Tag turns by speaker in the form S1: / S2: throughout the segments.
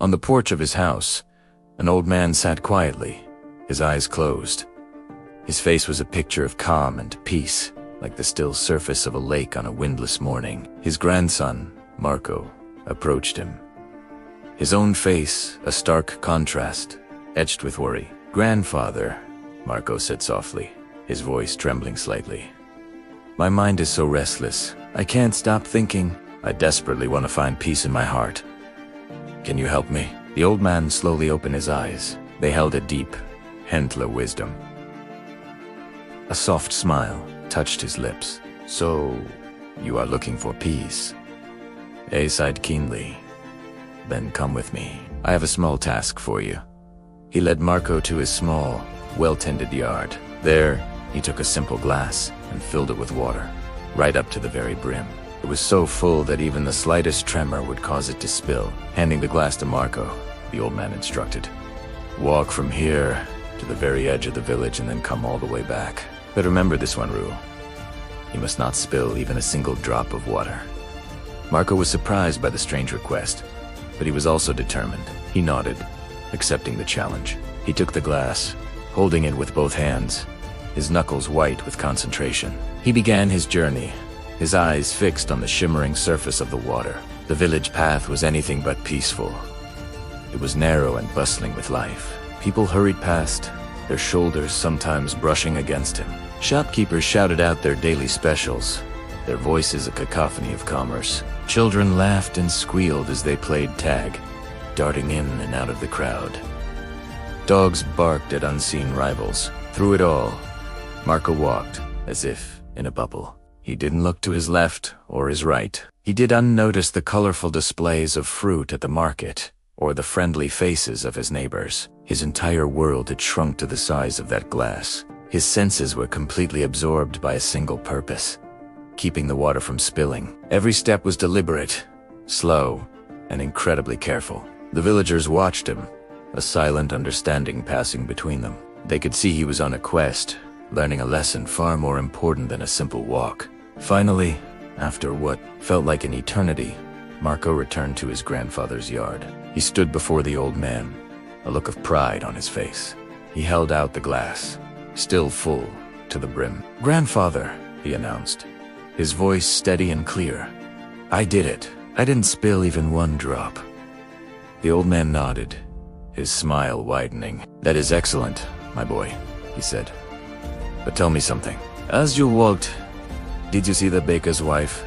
S1: On the porch of his house, an old man sat quietly, his eyes closed. His face was a picture of calm and peace, like the still surface of a lake on a windless morning. His grandson, Marco, approached him. His own face, a stark contrast, etched with worry. "Grandfather," Marco said softly, his voice trembling slightly. "My mind is so restless. I can't stop thinking. I desperately want to find peace in my heart. Can you help me?" The old man slowly opened his eyes. They held a deep, gentler wisdom. A soft smile touched his lips. "So, you are looking for peace?" A sighed keenly. "Then come with me. I have a small task for you." He led Marco to his small, well-tended yard. There, he took a simple glass and filled it with water, right up to the very brim. It was so full that even the slightest tremor would cause it to spill. Handing the glass to Marco, the old man instructed, "Walk from here to the very edge of the village and then come all the way back. But remember this one rule. You must not spill even a single drop of water." Marco was surprised by the strange request, but he was also determined. He nodded, accepting the challenge. He took the glass, holding it with both hands, his knuckles white with concentration. He began his journey, his eyes fixed on the shimmering surface of the water. The village path was anything but peaceful. It was narrow and bustling with life. People hurried past, their shoulders sometimes brushing against him. Shopkeepers shouted out their daily specials, their voices a cacophony of commerce. Children laughed and squealed as they played tag, darting in and out of the crowd. Dogs barked at unseen rivals. Through it all, Marco walked as if in a bubble. He didn't look to his left or his right. He did unnotice the colorful displays of fruit at the market or the friendly faces of his neighbors. His entire world had shrunk to the size of that glass. His senses were completely absorbed by a single purpose: keeping the water from spilling. Every step was deliberate, slow, and incredibly careful. The villagers watched him, a silent understanding passing between them. They could see he was on a quest, learning a lesson far more important than a simple walk. Finally, after what felt like an eternity, Marco returned to his grandfather's yard. He stood before the old man, a look of pride on his face. He held out the glass, still full to the brim. "Grandfather," he announced, his voice steady and clear. "I did it. I didn't spill even one drop." The old man nodded, his smile widening. "That is excellent, my boy," he said. "But tell me something. As you walked, did you see the baker's wife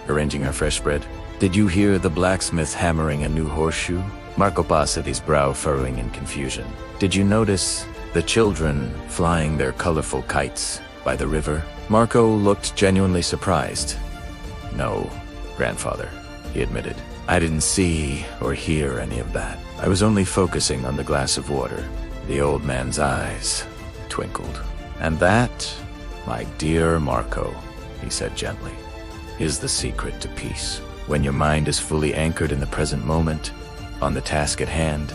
S1: arranging her fresh bread? Did you hear the blacksmith hammering a new horseshoe?" Marco paused, his brow furrowing in confusion. "Did you notice the children flying their colorful kites by the river?" Marco looked genuinely surprised. "No, grandfather," he admitted. "I didn't see or hear any of that. I was only focusing on the glass of water." The old man's eyes twinkled. "And that, my dear Marco," he said gently, "is the secret to peace. When your mind is fully anchored in the present moment, on the task at hand,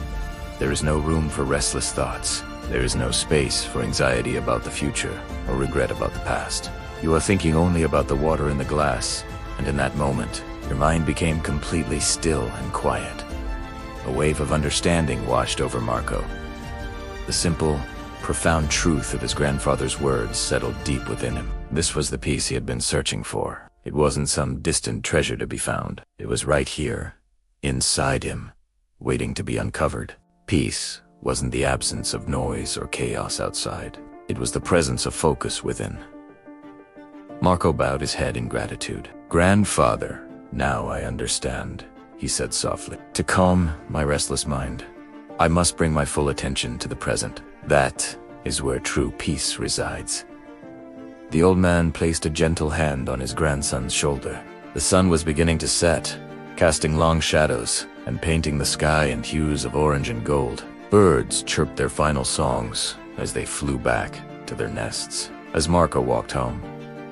S1: there is no room for restless thoughts. There is no space for anxiety about the future or regret about the past. You are thinking only about the water in the glass, and in that moment, your mind became completely still and quiet." A wave of understanding washed over Marco. The simple, profound truth of his grandfather's words settled deep within him. This was the peace he had been searching for. It wasn't some distant treasure to be found. It was right here, inside him, waiting to be uncovered. Peace wasn't the absence of noise or chaos outside. It was the presence of focus within. Marco bowed his head in gratitude. "Grandfather, now I understand," he said softly. "To calm my restless mind, I must bring my full attention to the present. That is where true peace resides." The old man placed a gentle hand on his grandson's shoulder. The sun was beginning to set, casting long shadows and painting the sky in hues of orange and gold. Birds chirped their final songs as they flew back to their nests. As Marco walked home,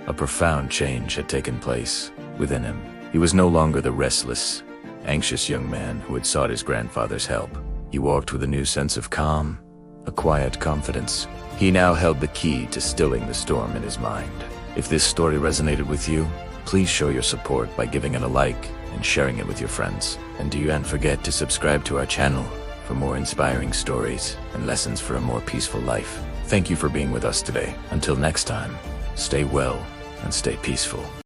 S1: a profound change had taken place within him. He was no longer the restless, anxious young man who had sought his grandfather's help. He walked with a new sense of calm, a quiet confidence. He now held the key to stilling the storm in his mind. If this story resonated with you, please show your support by giving it a like and sharing it with your friends. And don't forget to subscribe to our channel for more inspiring stories and lessons for a more peaceful life. Thank you for being with us today. Until next time, stay well and stay peaceful.